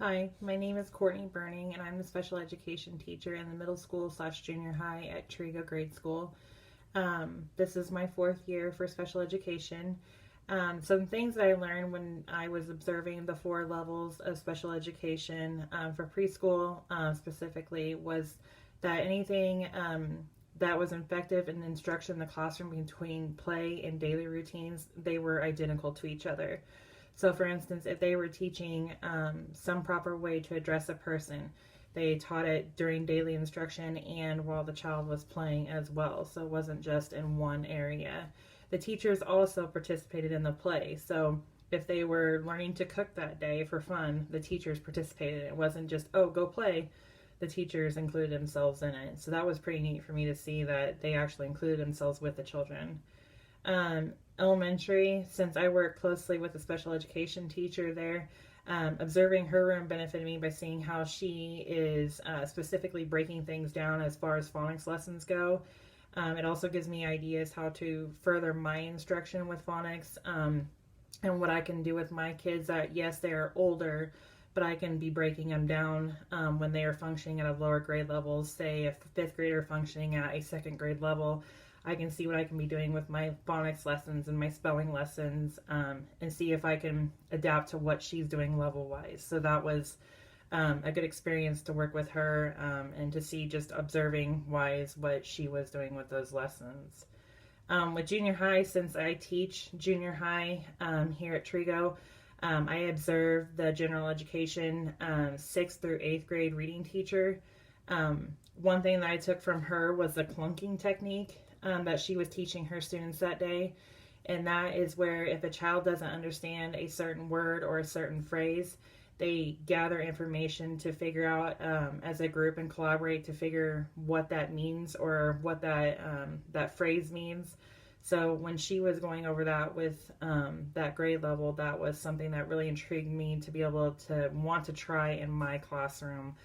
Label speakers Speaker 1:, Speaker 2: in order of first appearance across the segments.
Speaker 1: Hi, my name is Courtney Berning, and I'm the special education teacher in the middle school/junior high at Trigo Grade School. This is my fourth year for special education. Some things that I learned when I was observing the four levels of special education for preschool specifically was that anything that was effective in instruction in the classroom between play and daily routines, they were identical to each other. So, for instance, if they were teaching some proper way to address a person, they taught it during daily instruction and while the child was playing as well. So, it wasn't just in one area. The teachers also participated in the play. So, if they were learning to cook that day for fun, the teachers participated. It wasn't just, oh, go play. The teachers included themselves in it. So, that was pretty neat for me to see that they actually included themselves with the children. Elementary, since I work closely with a special education teacher there, observing her room benefited me by seeing how she is specifically breaking things down as far as phonics lessons go. It also gives me ideas how to further my instruction with phonics and what I can do with my kids that, yes, they are older, but I can be breaking them down when they are functioning at a lower grade level. Say if a fifth grader functioning at a second grade level, I can see what I can be doing with my phonics lessons and my spelling lessons and see if I can adapt to what she's doing level-wise. So that was a good experience to work with her and to see just observing-wise what she was doing with those lessons. With junior high, since I teach junior high here at Trigo, I observed the general education 6th through 8th grade reading teacher. One thing that I took from her was the clunking technique that she was teaching her students that day. And that is where if a child doesn't understand a certain word or a certain phrase, they gather information to figure out as a group and collaborate to figure what that means or what that phrase means. So when she was going over that with that grade level, that was something that really intrigued me to be able to want to try in my classroom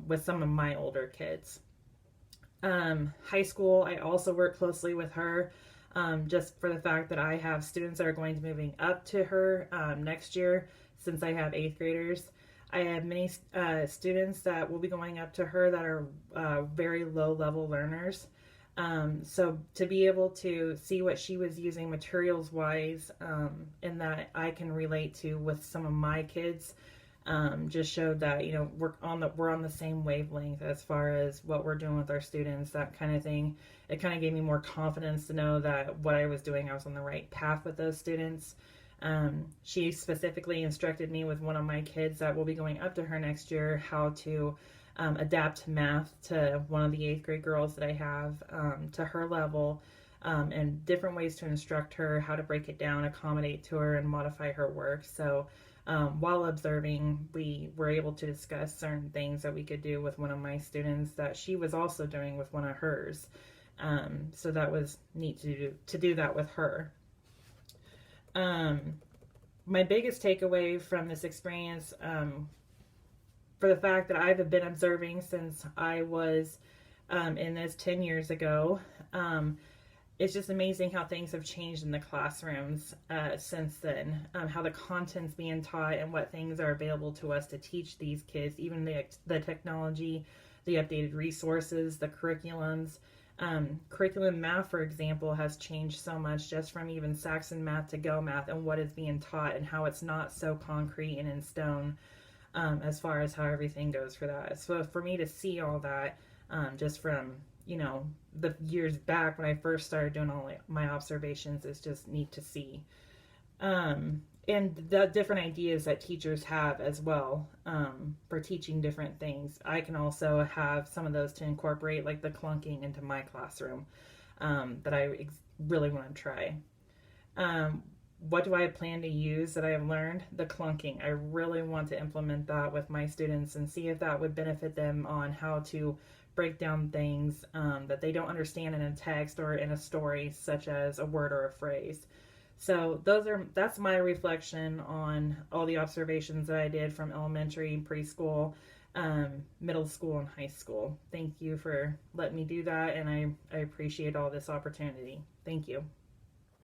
Speaker 1: with some of my older kids. High school, I also work closely with her just for the fact that I have students that are going to be moving up to her next year since I have 8th graders. I have many students that will be going up to her that are very low level learners. So to be able to see what she was using materials wise and that I can relate to with some of my kids just showed that we're on the same wavelength as far as what we're doing with our students, that kind of thing. It kind of gave me more confidence to know that what I was doing, I was on the right path with those students. She specifically instructed me with one of my kids that will be going up to her next year how to adapt math to one of the 8th grade girls that I have to her level and different ways to instruct her, how to break it down, accommodate to her, and modify her work. So while observing, we were able to discuss certain things that we could do with one of my students that she was also doing with one of hers. So that was neat to do that with her. My biggest takeaway from this experience, for the fact that I've been observing since I was in this 10 years ago, it's just amazing how things have changed in the classrooms since then, how the content's being taught and what things are available to us to teach these kids, even the technology, the updated resources, the curriculums. Curriculum math, for example, has changed so much just from even Saxon math to Go math and what is being taught and how it's not so concrete and in stone as far as how everything goes for that. So for me to see all that just from the years back when I first started doing all my observations, is just neat to see. And the different ideas that teachers have as well for teaching different things. I can also have some of those to incorporate, like the clunking, into my classroom that I really want to try. What do I plan to use that I have learned? The clunking. I really want to implement that with my students and see if that would benefit them on how to break down things that they don't understand in a text or in a story, such as a word or a phrase. So that's my reflection on all the observations that I did from elementary, preschool, middle school, and high school. Thank you for letting me do that, and I appreciate all this opportunity. Thank you.